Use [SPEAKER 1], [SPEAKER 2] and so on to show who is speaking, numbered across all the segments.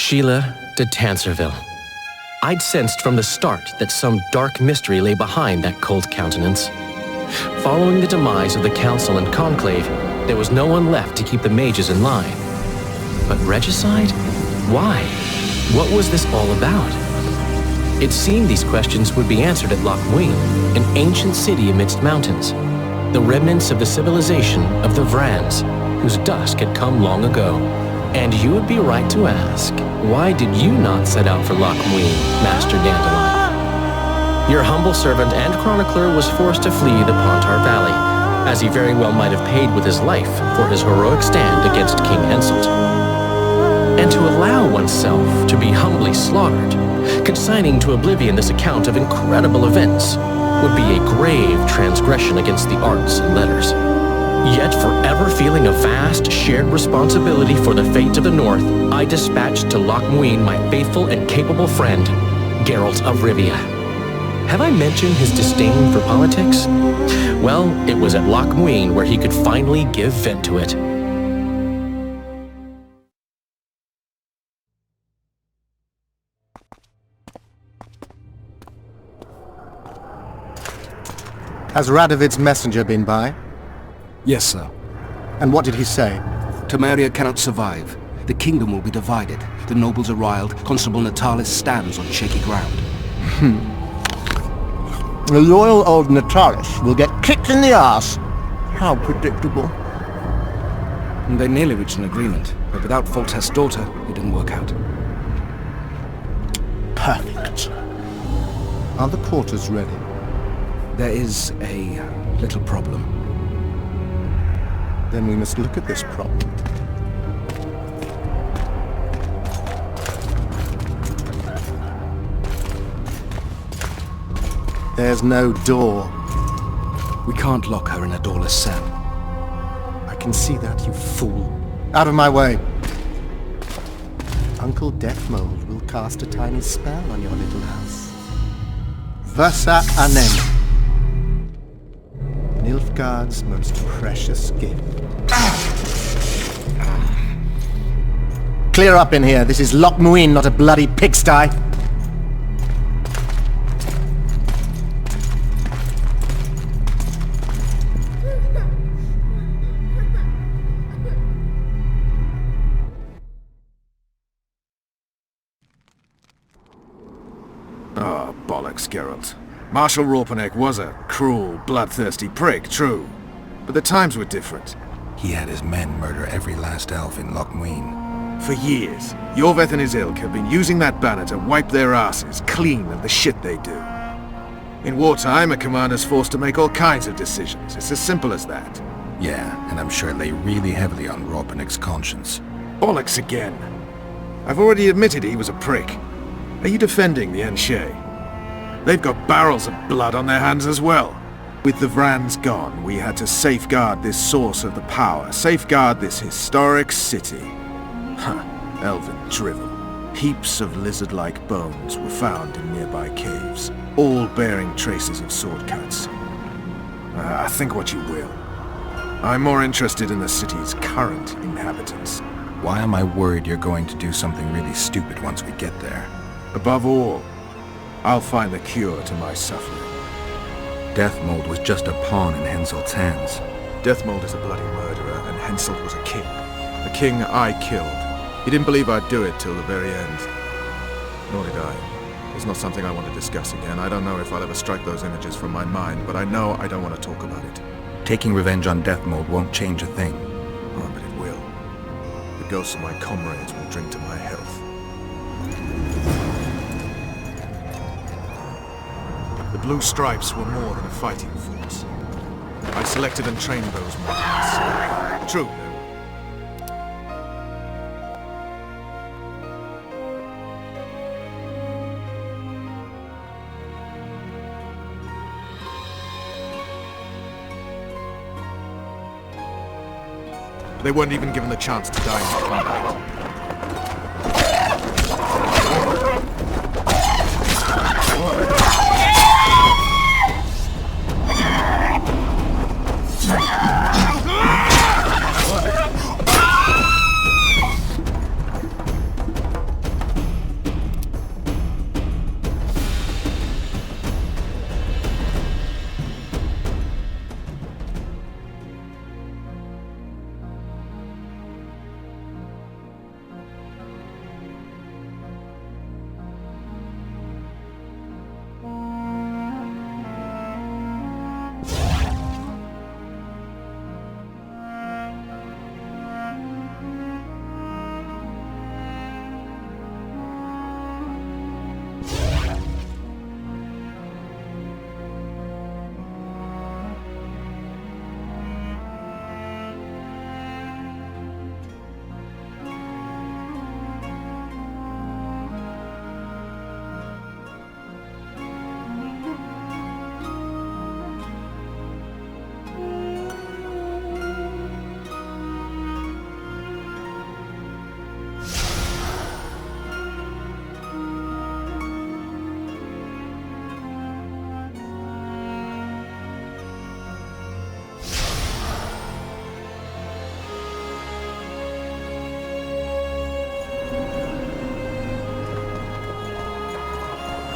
[SPEAKER 1] Sheila de Tanserville. I'd sensed from the start that some dark mystery lay behind that cold countenance. Following the demise of the Council and Conclave, there was no one left to keep the mages in line. But regicide? Why? What was this all about? It seemed these questions would be answered at Loc Muinne, an ancient city amidst mountains, the remnants of the civilization of the Vrans, whose dusk had come long ago. And you would be right to ask, why did you not set out for Loc Muinne, Master Dandelion? Your humble servant and chronicler was forced to flee the Pontar Valley, as he very well might have paid with his life for his heroic stand against King Henselt. And to allow oneself to be humbly slaughtered, consigning to oblivion this account of incredible events, would be a grave transgression against the arts and letters. Yet, forever feeling a vast, shared responsibility for the fate of the North, I dispatched to Loc Muinne my faithful and capable friend, Geralt of Rivia. Have I mentioned his disdain for politics? Well, it was at Loc Muinne where he could finally give vent to it.
[SPEAKER 2] Has Radovid's messenger been by?
[SPEAKER 3] Yes, sir.
[SPEAKER 2] And what did he say?
[SPEAKER 3] Temeria cannot survive. The kingdom will be divided. The nobles are riled. Constable Natalis stands on shaky ground.
[SPEAKER 2] The loyal old Natalis will get kicked in the ass. How predictable.
[SPEAKER 3] They nearly reached an agreement, but without Foltest's daughter, it didn't work out.
[SPEAKER 2] Perfect. Are the quarters ready?
[SPEAKER 3] There is a little problem.
[SPEAKER 2] Then we must look at this problem. There's no door.
[SPEAKER 3] We can't lock her in a doorless cell.
[SPEAKER 2] I can see that, you fool. Out of my way. Uncle Deathmold will cast a tiny spell on your little house. Versa Anem. Nilfgaard's most precious gift. Clear up in here. This is Loc Muinne, not a bloody pigsty.
[SPEAKER 4] Oh, bollocks, Geralt. Marshal Raupenek was a cruel, bloodthirsty prick, true. But the times were different.
[SPEAKER 5] He had his men murder every last elf in Loc Muinne.
[SPEAKER 4] For years, Yorveth and his ilk have been using that banner to wipe their asses clean of the shit they do. In wartime, a commander's forced to make all kinds of decisions. It's as simple as that.
[SPEAKER 5] Yeah, and I'm sure it lay really heavily on Raupenek's conscience.
[SPEAKER 4] Bollocks again. I've already admitted he was a prick. Are you defending the Enshe? They've got barrels of blood on their hands as well. With the Vrans gone, we had to safeguard this source of the power, safeguard this historic city. Huh, elven drivel. Heaps of lizard-like bones were found in nearby caves, all bearing traces of sword cuts. Think what you will. I'm more interested in the city's current inhabitants.
[SPEAKER 5] Why am I worried you're going to do something really stupid once we get there?
[SPEAKER 4] Above all, I'll find the cure to my suffering.
[SPEAKER 5] Deathmold was just a pawn in Henselt's hands.
[SPEAKER 4] Deathmold is a bloody murderer, and Henselt was a king. A king I killed. He didn't believe I'd do it till the very end. Nor did I. It's not something I want to discuss again. I don't know if I'll ever strike those images from my mind, but I know I don't want to talk about it.
[SPEAKER 5] Taking revenge on Deathmold won't change a thing.
[SPEAKER 4] Oh, but it will. The ghosts of my comrades will drink to my health. The Blue Stripes were more than a fighting force. I selected and trained those men. True. They weren't even given the chance to die in combat.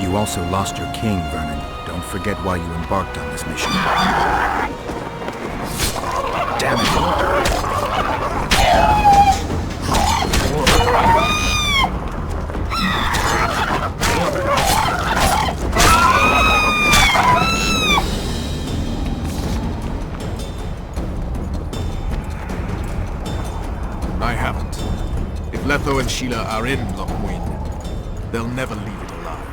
[SPEAKER 5] You also lost your king, Vernon. Don't forget why you embarked on this mission. Damn it!
[SPEAKER 4] I haven't. If Letho and Sheila are in Loc Muinne, they'll never leave it alive.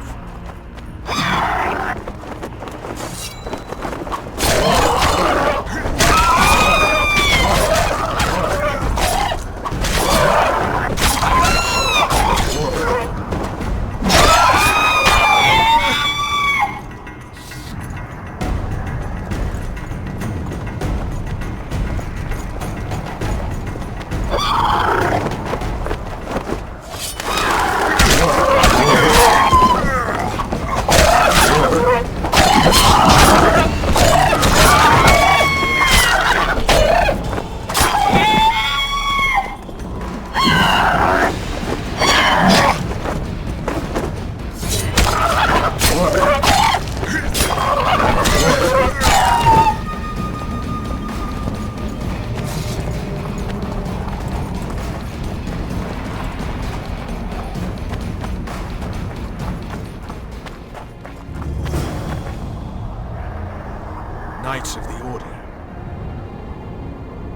[SPEAKER 4] Knights of the Order.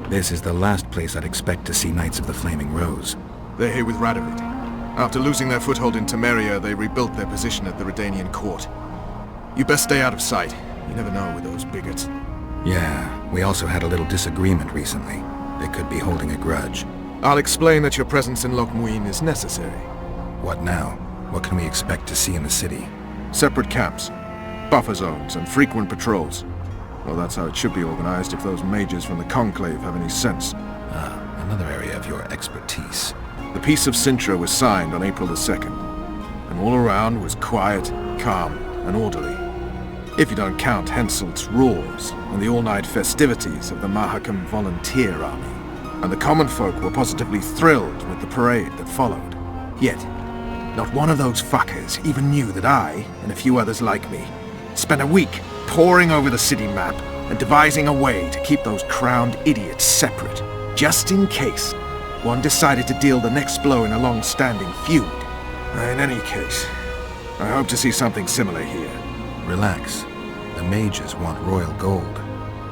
[SPEAKER 5] This is the last place I'd expect to see Knights of the Flaming Rose.
[SPEAKER 4] They're here with Radovid. After losing their foothold in Temeria, they rebuilt their position at the Redanian court. You best stay out of sight. You never know with those bigots.
[SPEAKER 5] Yeah, we also had a little disagreement recently. They could be holding a grudge.
[SPEAKER 4] I'll explain that your presence in Loc Muinne is necessary.
[SPEAKER 5] What now? What can we expect to see in the city?
[SPEAKER 4] Separate camps, buffer zones, and frequent patrols. Well, that's how it should be organized if those mages from the Conclave have any sense.
[SPEAKER 5] Ah, another area of your expertise.
[SPEAKER 4] The Peace of Sintra was signed on April the 2nd, and all around was quiet, calm, and orderly. If you don't count Henselt's roars and the all-night festivities of the Mahakam Volunteer Army. And the common folk were positively thrilled with the parade that followed. Yet, not one of those fuckers even knew that I, and a few others like me, spent a week poring over the city map and devising a way to keep those crowned idiots separate, just in case one decided to deal the next blow in a long-standing feud. In any case, I hope to see something similar here.
[SPEAKER 5] Relax. The mages want royal gold.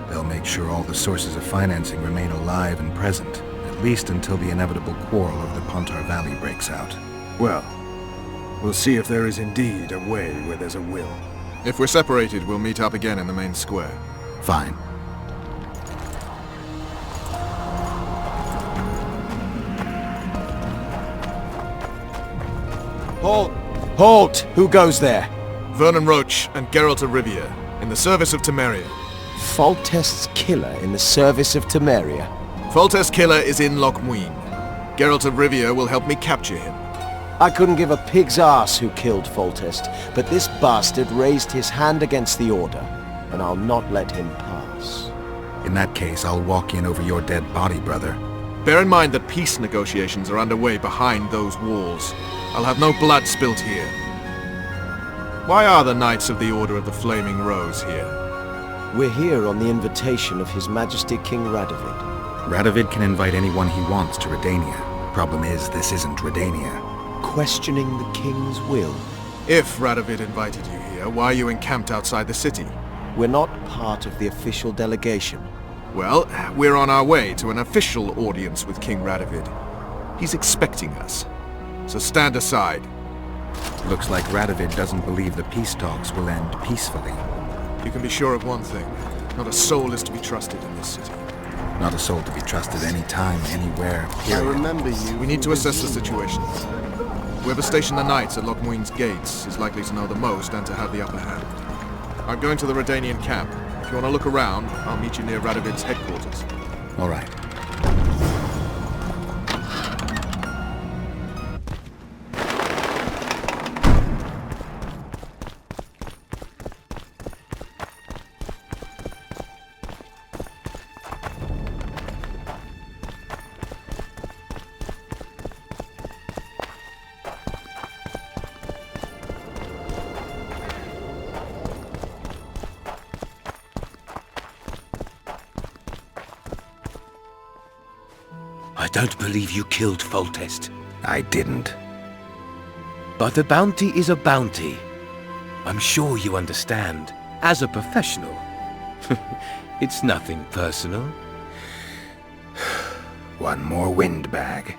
[SPEAKER 5] They'll make sure all the sources of financing remain alive and present, at least until the inevitable quarrel of the Pontar Valley breaks out.
[SPEAKER 4] Well, we'll see if there is indeed a way where there's a will. If we're separated, we'll meet up again in the main square.
[SPEAKER 5] Fine.
[SPEAKER 6] Halt! Halt! Who goes there?
[SPEAKER 4] Vernon Roche and Geralt of Rivia, in the service of Temeria.
[SPEAKER 6] Foltest's killer in the service of Temeria.
[SPEAKER 4] Foltest's killer is in Loc Muinne. Geralt of Rivia will help me capture him.
[SPEAKER 6] I couldn't give a pig's ass who killed Foltest, but this bastard raised his hand against the Order, and I'll not let him pass.
[SPEAKER 5] In that case, I'll walk in over your dead body, brother.
[SPEAKER 4] Bear in mind that peace negotiations are underway behind those walls. I'll have no blood spilt here. Why are the Knights of the Order of the Flaming Rose here?
[SPEAKER 6] We're here on the invitation of His Majesty King Radovid.
[SPEAKER 5] Radovid can invite anyone he wants to Redania. Problem is, this isn't Redania.
[SPEAKER 6] Questioning the King's will.
[SPEAKER 4] If Radovid invited you here, why are you encamped outside the city?
[SPEAKER 6] We're not part of the official delegation.
[SPEAKER 4] Well, we're on our way to an official audience with King Radovid. He's expecting us. So stand aside.
[SPEAKER 5] Looks like Radovid doesn't believe the peace talks will end peacefully.
[SPEAKER 4] You can be sure of one thing. Not a soul is to be trusted in this city.
[SPEAKER 5] Not a soul to be trusted anytime, anywhere,
[SPEAKER 2] I
[SPEAKER 5] period.
[SPEAKER 2] remember you.
[SPEAKER 4] We need to assess the situation. Whoever stationed the knights at Loc Muinne's gates is likely to know the most and to have the upper hand. I'm going to the Redanian camp. If you want to look around, I'll meet you near Radovid's headquarters.
[SPEAKER 5] All right.
[SPEAKER 3] I don't believe you killed Foltest.
[SPEAKER 5] I didn't.
[SPEAKER 3] But a bounty is a bounty. I'm sure you understand. As a professional, it's nothing personal.
[SPEAKER 5] One more windbag.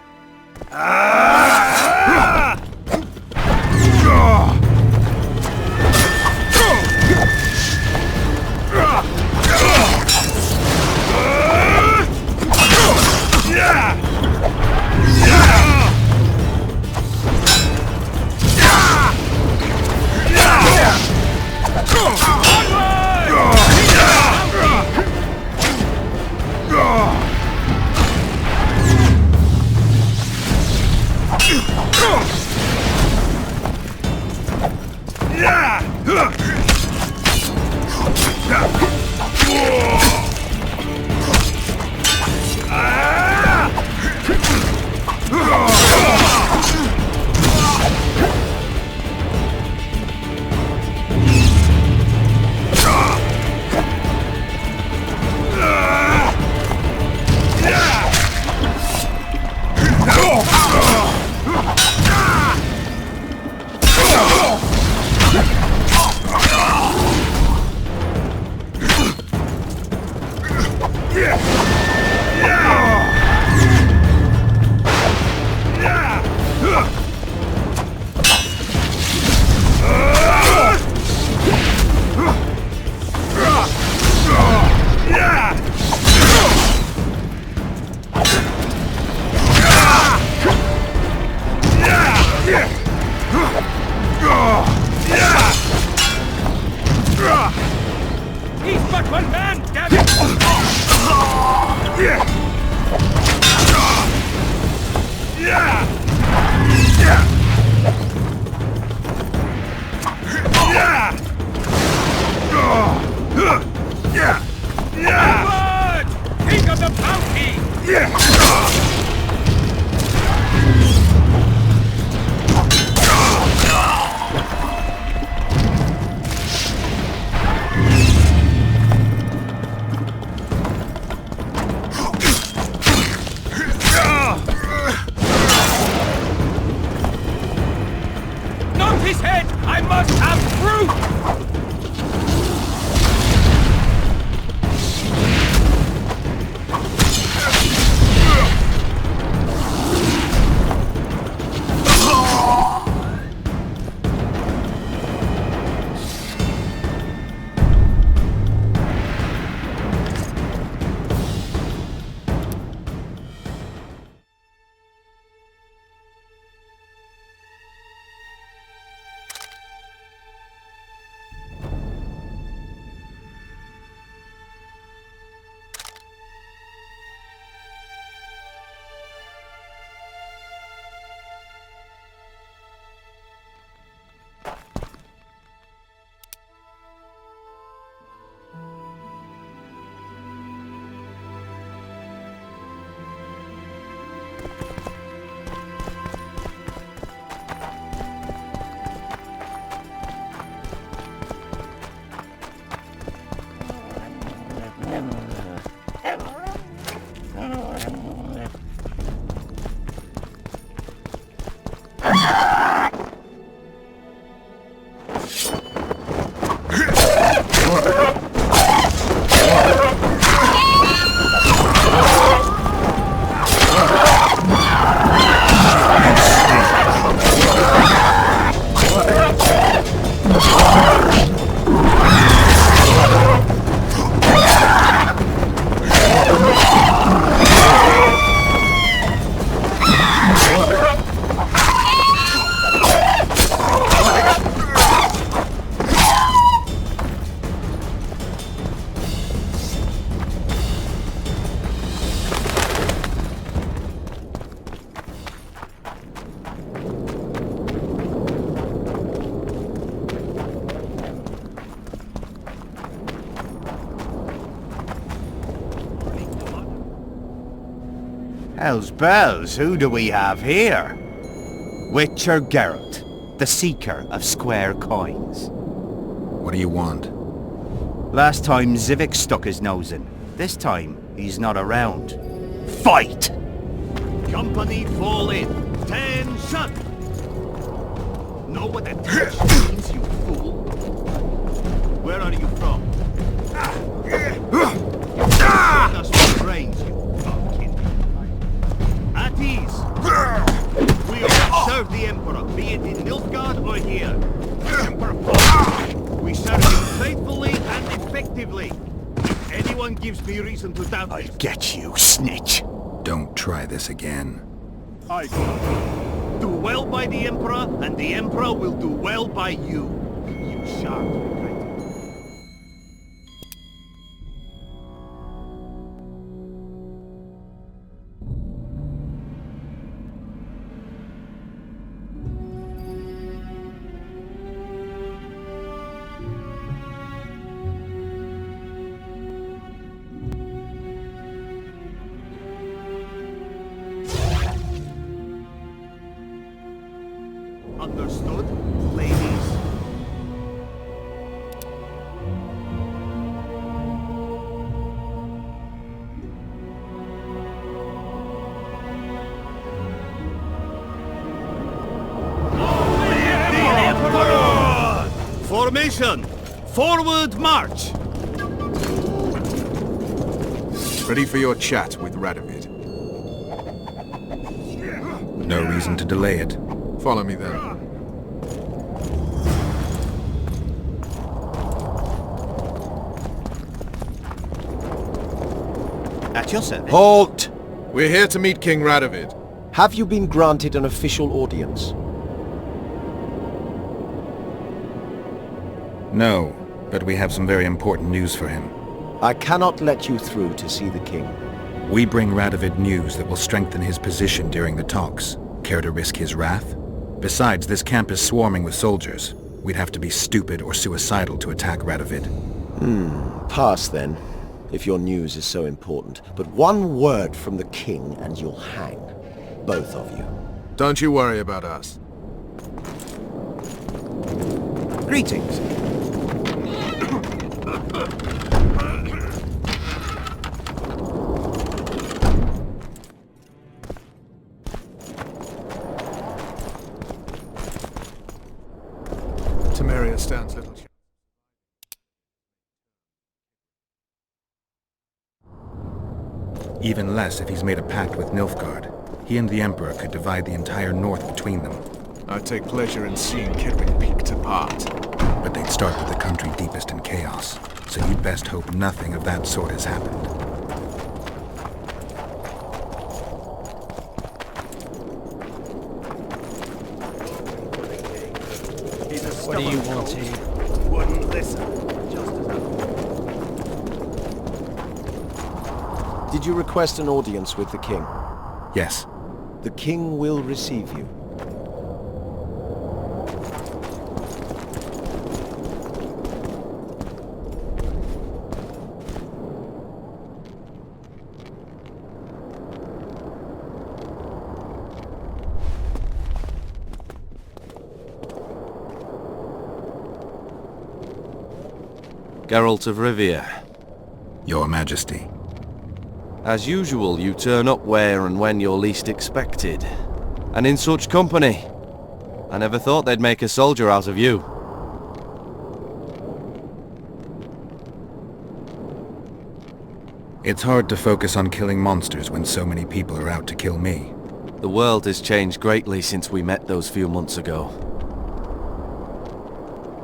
[SPEAKER 7] He's but one man, damn it! Onward! Think of the bounty! Knock his head! I must have fruit!
[SPEAKER 8] Hell's bells, who do we have here? Witcher Geralt, the seeker of square coins.
[SPEAKER 5] What do you want?
[SPEAKER 8] Last time Zivik stuck his nose in. This time, he's not around. Fight!
[SPEAKER 9] Company fall in. Tension! Know what attention means, you fool? Where are you from? Us with brains, you pumpkin. At ease. We will serve the Emperor, be it in Nilfgaard or here. Emperor Foltest. We serve him faithfully and effectively. If anyone gives me reason to doubt
[SPEAKER 8] I'll
[SPEAKER 9] this,
[SPEAKER 8] get you, snitch.
[SPEAKER 5] Don't try this again.
[SPEAKER 9] I do. Do well by the Emperor, and the Emperor will do well by you. You shan't regret it. Understood, ladies? Formation! Forward march!
[SPEAKER 4] Ready for your chat with Radovid.
[SPEAKER 5] No reason to delay it.
[SPEAKER 4] Follow me then.
[SPEAKER 8] At your service.
[SPEAKER 6] Halt!
[SPEAKER 4] We're here to meet King Radovid.
[SPEAKER 6] Have you been granted an official audience?
[SPEAKER 5] No, but we have some very important news for him.
[SPEAKER 6] I cannot let you through to see the king.
[SPEAKER 5] We bring Radovid news that will strengthen his position during the talks. Care to risk his wrath? Besides, this camp is swarming with soldiers. We'd have to be stupid or suicidal to attack Radovid.
[SPEAKER 6] Pass then, if your news is so important. But one word from the king and you'll hang. Both of you.
[SPEAKER 4] Don't you worry about us.
[SPEAKER 8] Greetings.
[SPEAKER 4] Temeria stands little chance.
[SPEAKER 5] Even less if he's made a pact with Nilfgaard. He and the Emperor could divide the entire north between them.
[SPEAKER 4] I take pleasure in seeing Kedwin picked apart.
[SPEAKER 5] But they'd start with the country deepest in chaos. So you'd best hope nothing of that sort has happened.
[SPEAKER 9] What do you want here? Wouldn't listen. Just as
[SPEAKER 6] Did you request an audience with the king?
[SPEAKER 5] Yes.
[SPEAKER 6] The king will receive you.
[SPEAKER 10] Geralt of Rivia.
[SPEAKER 5] Your Majesty.
[SPEAKER 10] As usual, you turn up where and when you're least expected. And in such company. I never thought they'd make a soldier out of you.
[SPEAKER 5] It's hard to focus on killing monsters when so many people are out to kill me.
[SPEAKER 10] The world has changed greatly since we met those few months ago.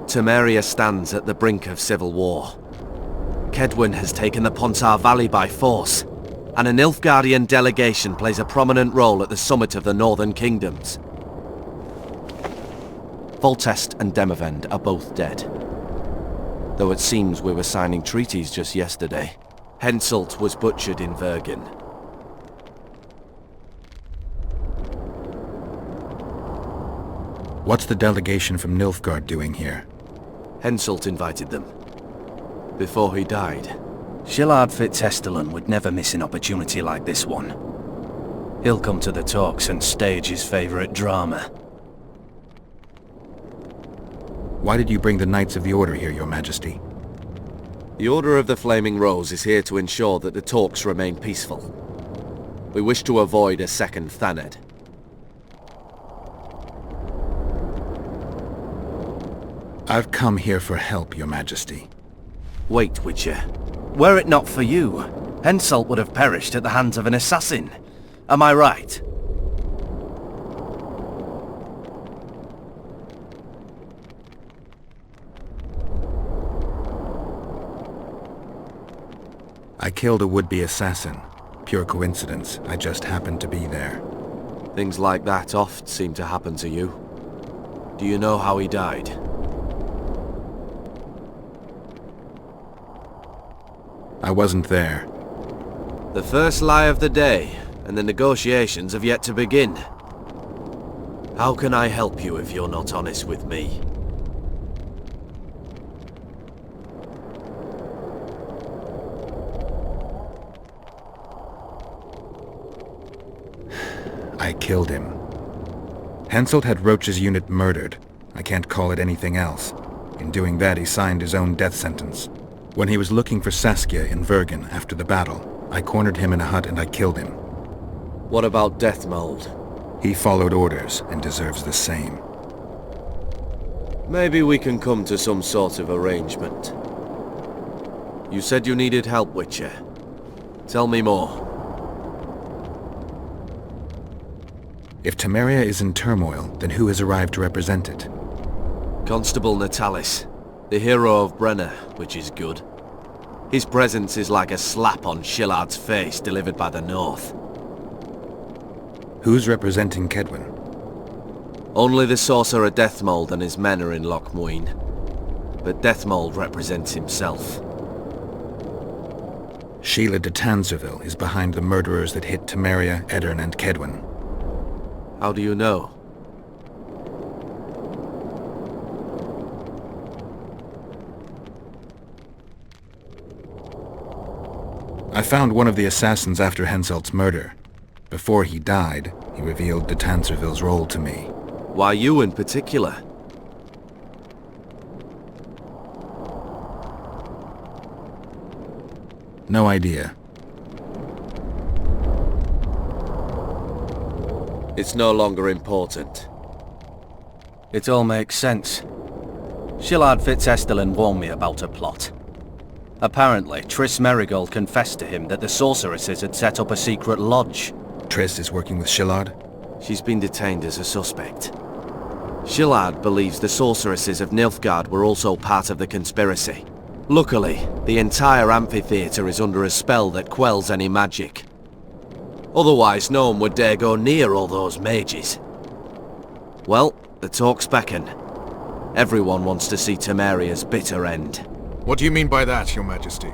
[SPEAKER 10] Temeria stands at the brink of civil war. Kedwin has taken the Pontar Valley by force, and a Nilfgaardian delegation plays a prominent role at the summit of the Northern Kingdoms. Foltest and Demavend are both dead. Though it seems we were signing treaties just yesterday. Henselt was butchered in Vergen.
[SPEAKER 5] What's the delegation from Nilfgaard doing here?
[SPEAKER 10] Henselt invited them. Before he died. Geralt Fitzhestelin would never miss an opportunity like this one. He'll come to the talks and stage his favorite drama.
[SPEAKER 5] Why did you bring the Knights of the Order here, Your Majesty?
[SPEAKER 10] The Order of the Flaming Rose is here to ensure that the talks remain peaceful.
[SPEAKER 11] We wish to avoid a second Thaned.
[SPEAKER 5] I've come here for help, Your Majesty.
[SPEAKER 10] Wait, Witcher. Were it not for you, Henselt would have perished at the hands of an assassin. Am I right?
[SPEAKER 5] I killed a would-be assassin. Pure coincidence. I just happened to be there.
[SPEAKER 11] Things like that oft seem to happen to you. Do you know how he died?
[SPEAKER 5] I wasn't there.
[SPEAKER 11] The first lie of the day, and the negotiations have yet to begin. How can I help you if you're not honest with me?
[SPEAKER 5] I killed him. Henselt had Roche's unit murdered. I can't call it anything else. In doing that, he signed his own death sentence. When he was looking for Saskia in Vergen after the battle, I cornered him in a hut and I killed him.
[SPEAKER 11] What about Deathmold?
[SPEAKER 5] He followed orders and deserves the same.
[SPEAKER 11] Maybe we can come to some sort of arrangement. You said you needed help, Witcher. Tell me more.
[SPEAKER 5] If Temeria is in turmoil, then who has arrived to represent it?
[SPEAKER 11] Constable Natalis, the hero of Brenna, which is good. His presence is like a slap on Shillard's face delivered by the North.
[SPEAKER 5] Who's representing Kedwen?
[SPEAKER 11] Only the sorcerer Deathmold and his men are in Loc Muinne. But Deathmold represents himself.
[SPEAKER 5] Sheila de Tanzerville is behind the murderers that hit Temeria, Edirn, and Kedwen.
[SPEAKER 11] How do you know?
[SPEAKER 5] I found one of the assassins after Henselt's murder. Before he died, he revealed de Tanzerville's role to me.
[SPEAKER 11] Why you in particular?
[SPEAKER 5] No idea.
[SPEAKER 11] It's no longer important.
[SPEAKER 10] It all makes sense. Shillard Fitzestellen warned me about a plot. Apparently, Triss Merigold confessed to him that the sorceresses had set up a secret lodge.
[SPEAKER 5] Triss is working with Shillard?
[SPEAKER 11] She's been detained as a suspect. Shillard believes the sorceresses of Nilfgaard were also part of the conspiracy. Luckily, the entire amphitheater is under a spell that quells any magic. Otherwise, no one would dare go near all those mages. Well, the talk's beckon. Everyone wants to see Temeria's bitter end.
[SPEAKER 4] What do you mean by that, Your Majesty?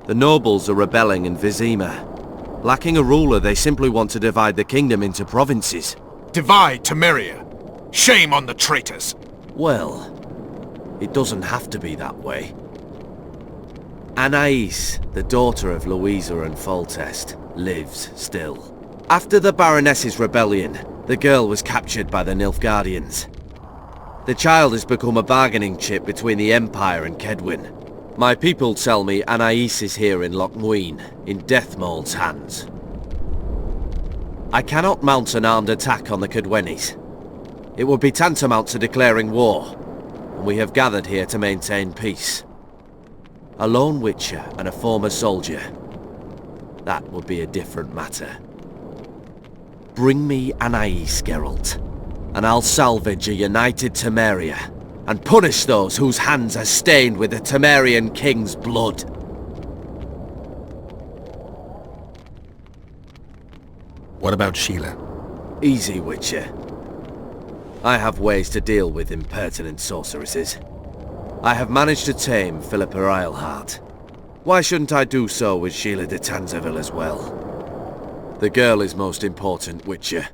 [SPEAKER 11] The nobles are rebelling in Vizima. Lacking a ruler, they simply want to divide the kingdom into provinces.
[SPEAKER 4] Divide Temeria! Shame on the traitors!
[SPEAKER 11] Well, it doesn't have to be that way. Anais, the daughter of Louisa and Foltest, lives still. After the Baroness's rebellion, the girl was captured by the Nilfgaardians. The child has become a bargaining chip between the Empire and Kedwen. My people tell me Anais is here in Loc Muinne, in Deathmold's hands. I cannot mount an armed attack on the Kedwenis. It would be tantamount to declaring war, and we have gathered here to maintain peace. A lone witcher and a former soldier. That would be a different matter. Bring me Anais, Geralt, and I'll salvage a united Temeria, and punish those whose hands are stained with the Temerian king's blood.
[SPEAKER 5] What about Sheila?
[SPEAKER 11] Easy, Witcher. I have ways to deal with impertinent sorceresses. I have managed to tame Philippa Eilhart. Why shouldn't I do so with Sheila de Tanzerville as well? The girl is most important, Witcher.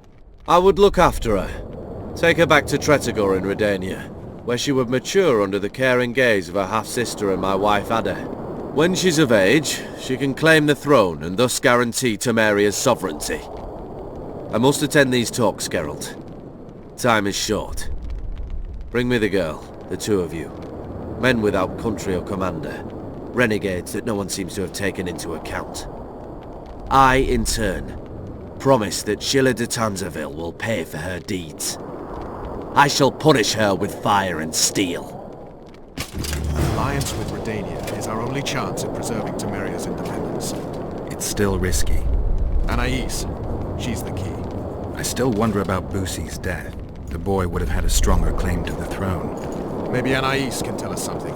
[SPEAKER 11] I would look after her. Take her back to Tretogor in Redania, where she would mature under the caring gaze of her half-sister and my wife Ada. When she's of age, she can claim the throne and thus guarantee Temeria's sovereignty. I must attend these talks, Geralt. Time is short. Bring me the girl, the two of you. Men without country or commander. Renegades that no one seems to have taken into account. I, in turn, promise that Sheila de Tanzerville will pay for her deeds. I shall punish her with fire and steel.
[SPEAKER 4] Alliance with Redania is our only chance at preserving Temeria's independence.
[SPEAKER 5] It's still risky.
[SPEAKER 4] Anais, she's the key.
[SPEAKER 5] I still wonder about Boussy's death. The boy would have had a stronger claim to the throne.
[SPEAKER 4] Maybe Anais can tell us something.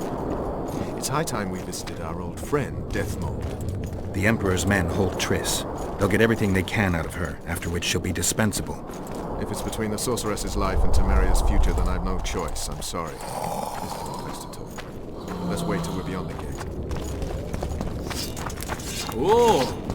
[SPEAKER 4] It's high time we visited our old friend, Deathmold.
[SPEAKER 5] The Emperor's men hold tryst. They'll get everything they can out of her, after which she'll be dispensable.
[SPEAKER 4] If it's between the sorceress's life and Temeria's future, then I've no choice. I'm sorry. This is no place to talk. Let's wait till we're beyond the gate.
[SPEAKER 7] Oh,